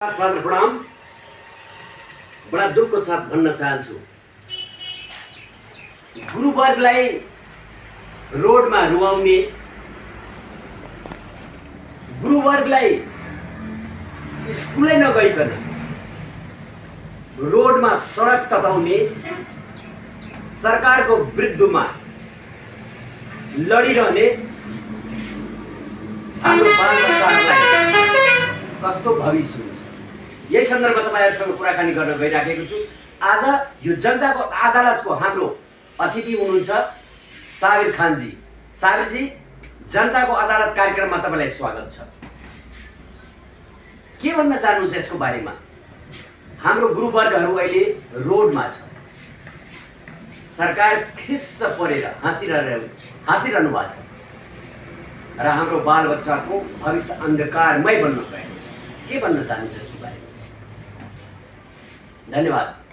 सादर प्रणाम। बड़ा दुख को साथ भन्न चाहन्छु, गुरुवर्गलाई रोडमा रुवाउने, गुरुवर्गलाई स्कुलै नगइकन रोडमा सडक तताउने सरकारको विरुद्धमा लडिरहने हाम्रो बालबच्चाहरूलाई कस्तो भविष्य हुन्छ, यही सन्दर्भमा तपाईहरुसँग कुराकानी गर्न गइराखेको छु। आज यो जनताको अदालतको हाम्रो अतिथि हुनुहुन्छ साबिर खानजी। साबिरजी, जनताको अदालत कार्यक्रममा तपाईलाई स्वागत छ। के भन्न चाहनुहुन्छ यसको बारेमा? हाम्रो गुरुवर्गहरू अहिले रोडमा छ, सरकार खिस्स परेर हाँसिरहनु भएको छ र हाम्रो बालबच्चाको भविष्य अन्धकारमय बन्न गएको छ। के भन्न चाहनुहुन्छ यसको बारेमा? धन्यवाद।